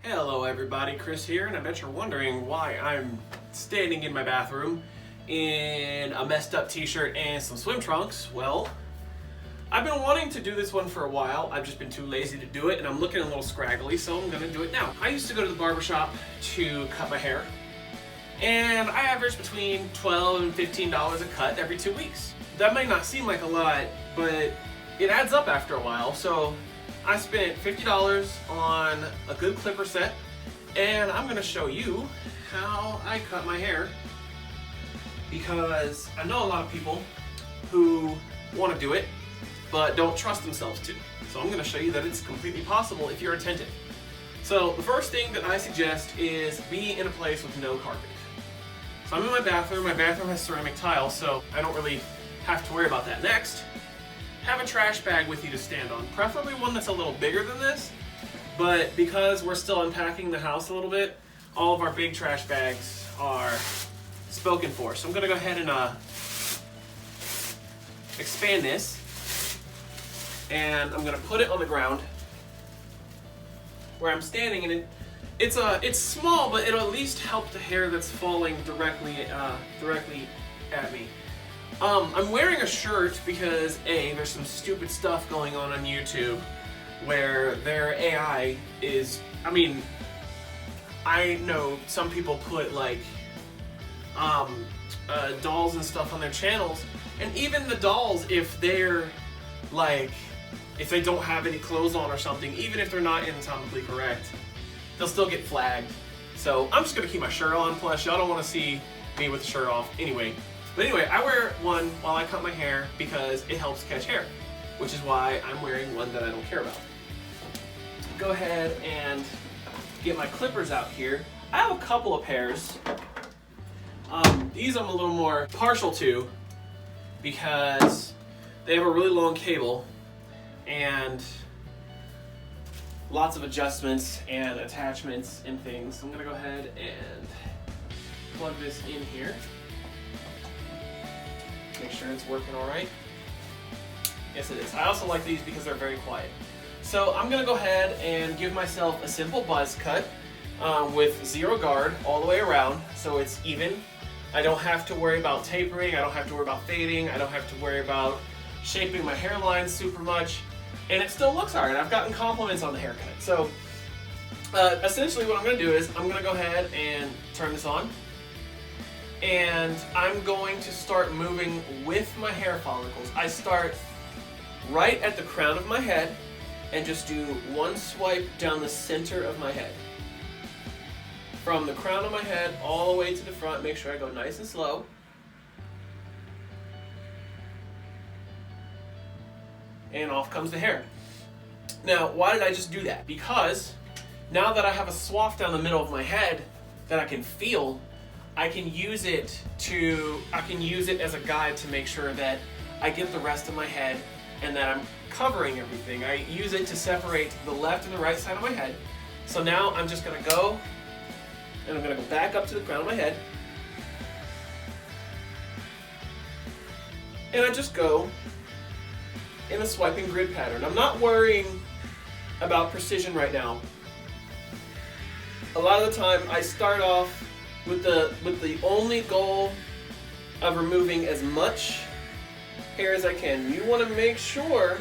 Hello everybody, Chris here, and I bet you're wondering why I'm standing in my bathroom in a messed up t-shirt and some swim trunks. Well, I've been wanting to do this one for a while. I've just been too lazy to do it, and I'm looking a little scraggly, so I'm gonna do it now. I used to go to the barbershop to cut my hair, and I averaged between $12 and $15 a cut every 2 weeks. That might not seem like a lot, but it adds up after a while, so I spent $50 on a good clipper set, and I'm going to show you how I cut my hair, because I know a lot of people who want to do it but don't trust themselves to. So I'm going to show you that it's completely possible if you're attentive. So the first thing that I suggest is be in a place with no carpet. So I'm in my bathroom. My bathroom has ceramic tile, so I don't really have to worry about that. Next, have a trash bag with you to stand on, preferably one that's a little bigger than this, but because we're still unpacking the house a little bit, all of our big trash bags are spoken for. So I'm gonna go ahead and expand this, and I'm gonna put it on the ground where I'm standing, and it's small, but it'll at least help the hair that's falling directly at me. I'm wearing a shirt because there's some stupid stuff going on YouTube where their AI is, I know some people put like dolls and stuff on their channels, and even the dolls, if they don't have any clothes on or something, even if they're not anatomically correct, they'll still get flagged. So I'm just gonna keep my shirt on, plus y'all don't want to see me with the shirt off anyway. But anyway, I wear one while I cut my hair because it helps catch hair, which is why I'm wearing one that I don't care about. Go ahead and get my clippers out here. I have a couple of pairs. These I'm a little more partial to because they have a really long cable and lots of adjustments and attachments and things. So I'm gonna go ahead and plug this in here. Make sure it's working all right. Yes, it is. I also like these because they're very quiet. So I'm gonna go ahead and give myself a simple buzz cut with zero guard all the way around, so it's even. I don't have to worry about tapering. I don't have to worry about fading. I don't have to worry about shaping my hairline super much, and it still looks all right. I've gotten compliments on the haircut. So essentially what I'm gonna do is I'm gonna go ahead and turn this on, and I'm going to start moving with my hair follicles. I start right at the crown of my head and just do one swipe down the center of my head. From the crown of my head all the way to the front. Make sure I go nice and slow. And off comes the hair. Now, why did I just do that? Because now that I have a swath down the middle of my head that I can feel, I can use it as a guide to make sure that I get the rest of my head and that I'm covering everything. I use it to separate the left and the right side of my head. So now I'm just gonna go, and I'm gonna go back up to the crown of my head. And I just go in a swiping grid pattern. I'm not worrying about precision right now. A lot of the time I start off with the only goal of removing as much hair as I can. You want to make sure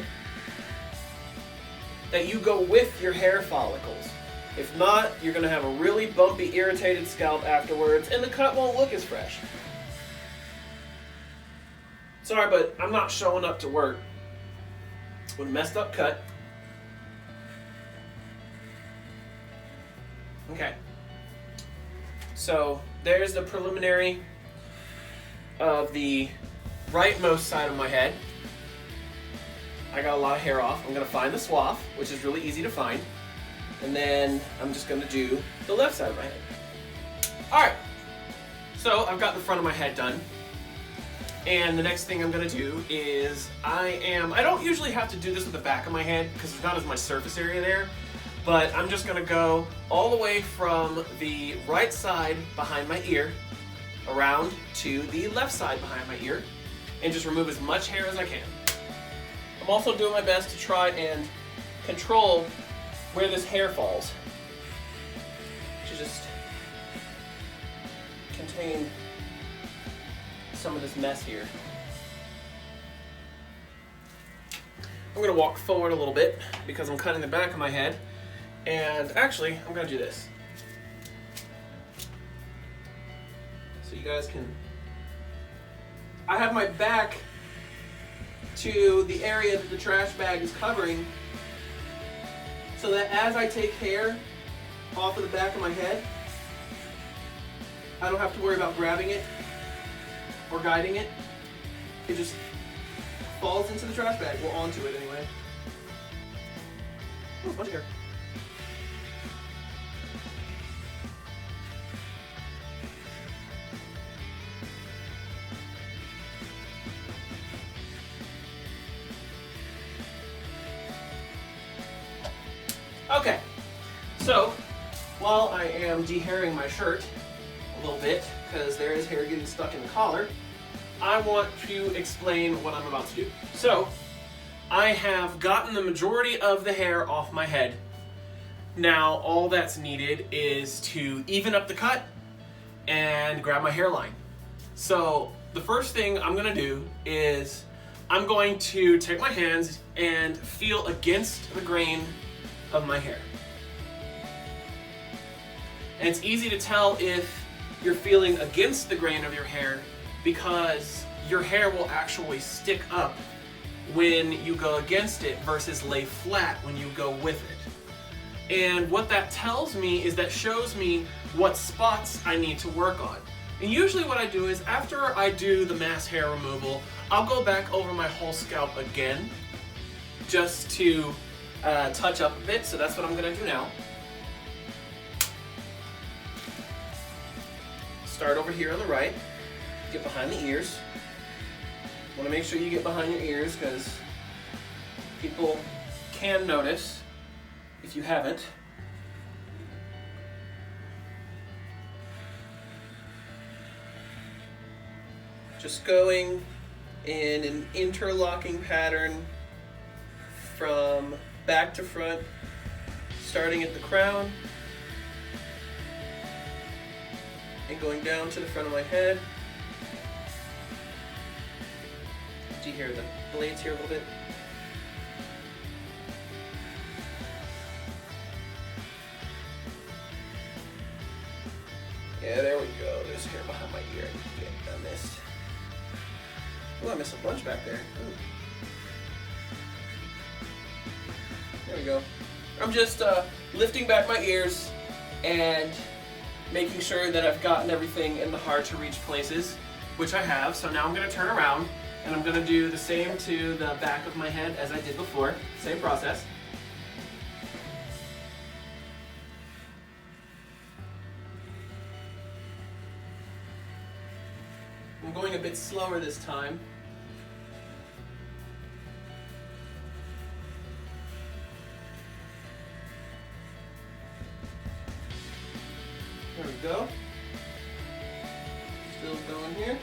that you go with your hair follicles. If not, you're going to have a really bumpy, irritated scalp afterwards, and the cut won't look as fresh. Sorry, but I'm not showing up to work with a messed up cut. Okay. So there's the preliminary of the rightmost side of my head. I got a lot of hair off. I'm gonna find the swath, which is really easy to find. And then I'm just gonna do the left side of my head. All right, so I've got the front of my head done. And the next thing I'm gonna do is I don't usually have to do this with the back of my head because there's not as much surface area there. But I'm just gonna go all the way from the right side behind my ear around to the left side behind my ear and just remove as much hair as I can. I'm also doing my best to try and control where this hair falls. between some of this mess here. I'm going to walk forward a little bit because I'm cutting the back of my head. And actually, I'm going to do this. So you guys can... I have my back to the area that the trash bag is covering, so that as I take hair off of the back of my head, I don't have to worry about grabbing it or guiding it. It just falls into the trash bag, or onto it anyway. Oh, a bunch of hair. Okay, so while I am dehairing my shirt a little bit, because there is hair getting stuck in the collar, I want to explain what I'm about to do. So, I have gotten the majority of the hair off my head. Now, all that's needed is to even up the cut and grab my hairline. So, the first thing I'm going to do is I'm going to take my hands and feel against the grain of my hair. And it's easy to tell if you're feeling against the grain of your hair because your hair will actually stick up when you go against it versus lay flat when you go with it. And what that tells me is that shows me what spots I need to work on. And usually what I do is after I do the mass hair removal, I'll go back over my whole scalp again just to touch up a bit, so that's what I'm going to do now. Start over here on the right, get behind the ears. Want to make sure you get behind your ears because people can notice if you haven't. Just going in an interlocking pattern from back to front, starting at the crown and going down to the front of my head. Dehair the blades here a little bit. Yeah, there we go. There's hair behind my ear. I missed. Oh, I missed a bunch back there. Ooh. There we go. I'm just lifting back my ears and making sure that I've gotten everything in the hard to reach places, which I have. So now I'm going to turn around and I'm going to do the same to the back of my head as I did before. Same process. I'm going a bit slower this time. There we go. Still going here.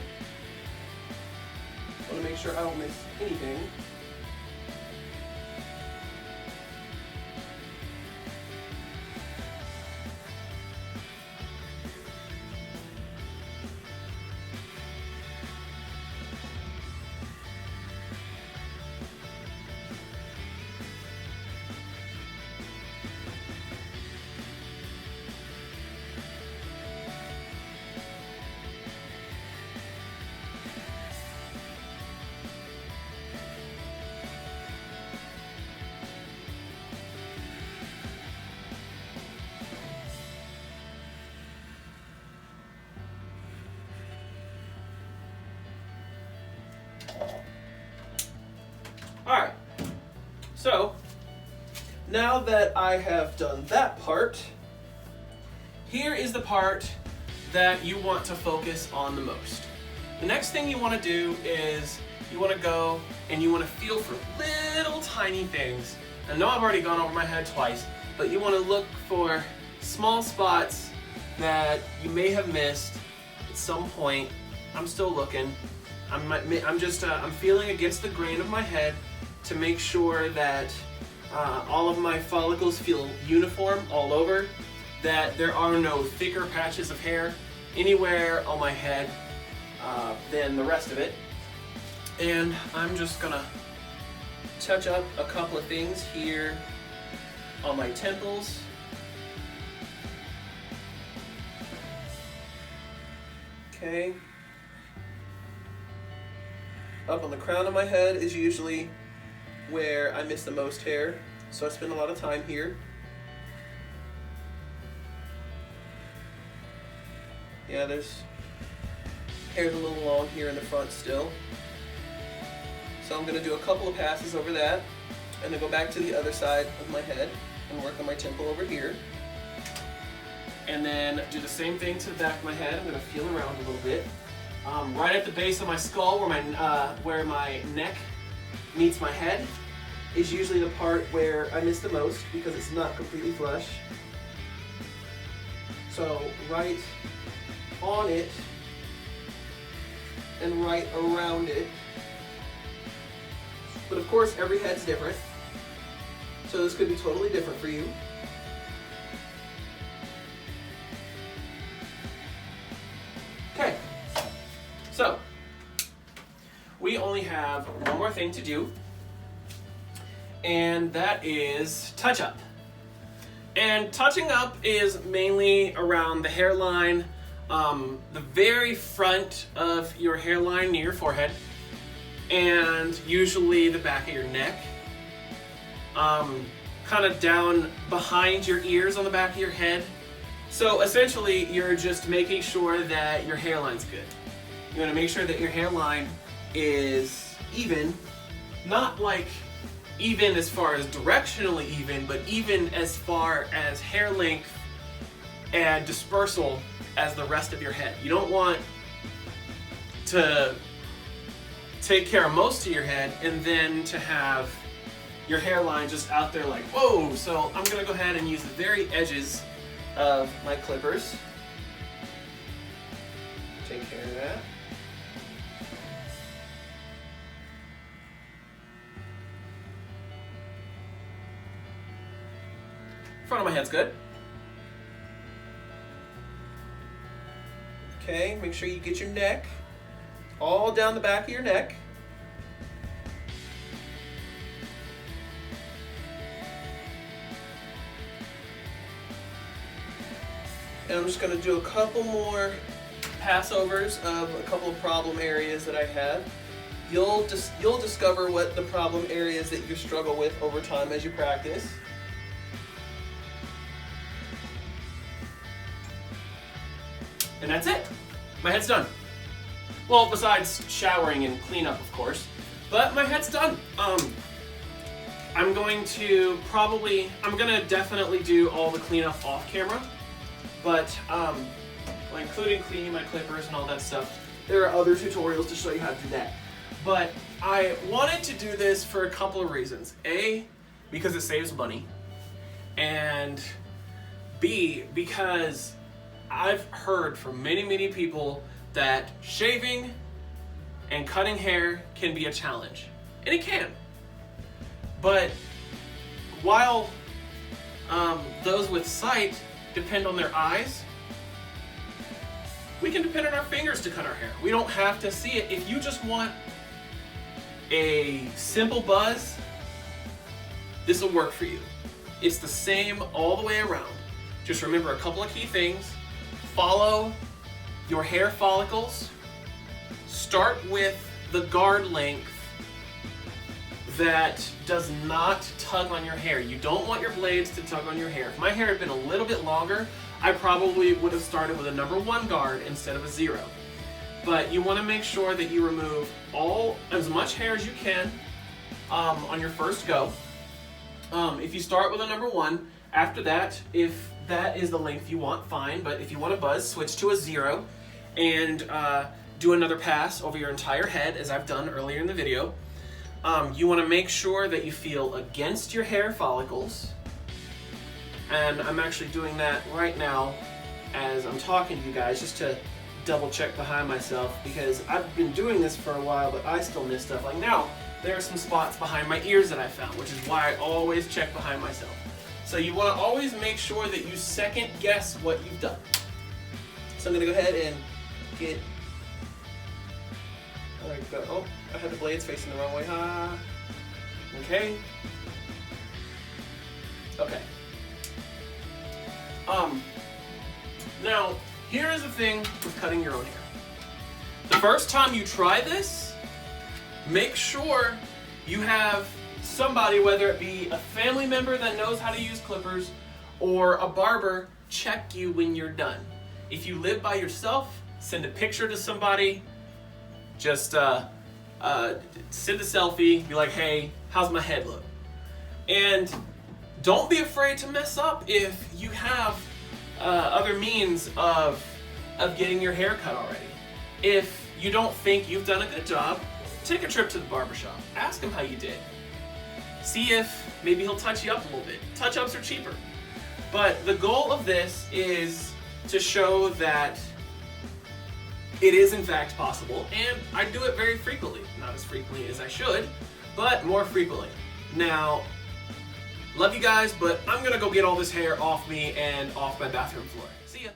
Want to make sure I don't miss anything. Alright, so now that I have done that part, here is the part that you want to focus on the most. The next thing you want to do is you want to go and you want to feel for little tiny things. I know I've already gone over my head twice, but you want to look for small spots that you may have missed at some point. I'm still looking. I'm feeling against the grain of my head to make sure that all of my follicles feel uniform all over, that there are no thicker patches of hair anywhere on my head than the rest of it. And I'm just gonna touch up a couple of things here on my temples. Okay. Up on the crown of my head is usually where I miss the most hair, so I spend a lot of time here. Yeah, there's hair's a little long here in the front still. So I'm going to do a couple of passes over that, and then go back to the other side of my head and work on my temple over here. And then do the same thing to the back of my head. I'm going to feel around a little bit. Right at the base of my skull, where my neck meets my head, is usually the part where I miss the most because it's not completely flush. So right on it and right around it. But of course, every head's different, so this could be totally different for you. Okay, so we only have one more thing to do, and that is touch up. And touching up is mainly around the hairline, the very front of your hairline near your forehead, and usually the back of your neck, kind of down behind your ears on the back of your head. So essentially, you're just making sure that your hairline's good. You want to make sure that your hairline is even, not like even as far as directionally even, but even as far as hair length and dispersal as the rest of your head. You don't want to take care of most of your head and then to have your hairline just out there like, whoa. So I'm gonna go ahead and use the very edges of my clippers. Take care of that. Front of my head's good. Okay, make sure you get your neck all down the back of your neck. And I'm just going to do a couple more passovers of a couple of problem areas that I have. You'll discover what the problem areas that you struggle with over time as you practice. And that's it. My head's done. Well, besides showering and cleanup, of course. But my head's done. I'm going to definitely do all the cleanup off camera. But including cleaning my clippers and all that stuff. There are other tutorials to show you how to do that. But I wanted to do this for a couple of reasons. A, because it saves money. And B, because I've heard from many, many people that shaving and cutting hair can be a challenge. And it can. But while those with sight depend on their eyes, we can depend on our fingers to cut our hair. We don't have to see it. If you just want a simple buzz, this will work for you. It's the same all the way around. Just remember a couple of key things. Follow your hair follicles. Start with the guard length that does not tug on your hair. You don't want your blades to tug on your hair. If my hair had been a little bit longer, I probably would have started with a number 1 guard instead of a 0. But you want to make sure that you remove as much hair as you can on your first go. If you start with a number 1, after that, if that is the length you want, fine. But if you want a buzz, switch to a 0 and do another pass over your entire head, as I've done earlier in the video. You want to make sure that you feel against your hair follicles. And I'm actually doing that right now as I'm talking to you guys, just to double check behind myself, because I've been doing this for a while, but I still miss stuff. Like now, there are some spots behind my ears that I found, which is why I always check behind myself. So you want to always make sure that you second guess what you've done. So I'm gonna go ahead and get, there we go. Oh, I had the blades facing the wrong way. Okay. Okay. Now, here is the thing with cutting your own hair. The first time you try this, make sure you have somebody, whether it be a family member that knows how to use clippers or a barber, check you when you're done. If you live by yourself, send a picture to somebody. Just send a selfie, be like, hey, how's my head look? And don't be afraid to mess up if you have other means of getting your hair cut already. If you don't think you've done a good job, take a trip to the barbershop. Ask him how you did. See if maybe he'll touch you up a little bit. Touch-ups are cheaper. But the goal of this is to show that it is in fact possible, and I do it very frequently. Not as frequently as I should, but more frequently. Now, love you guys, but I'm gonna go get all this hair off me and off my bathroom floor. See ya.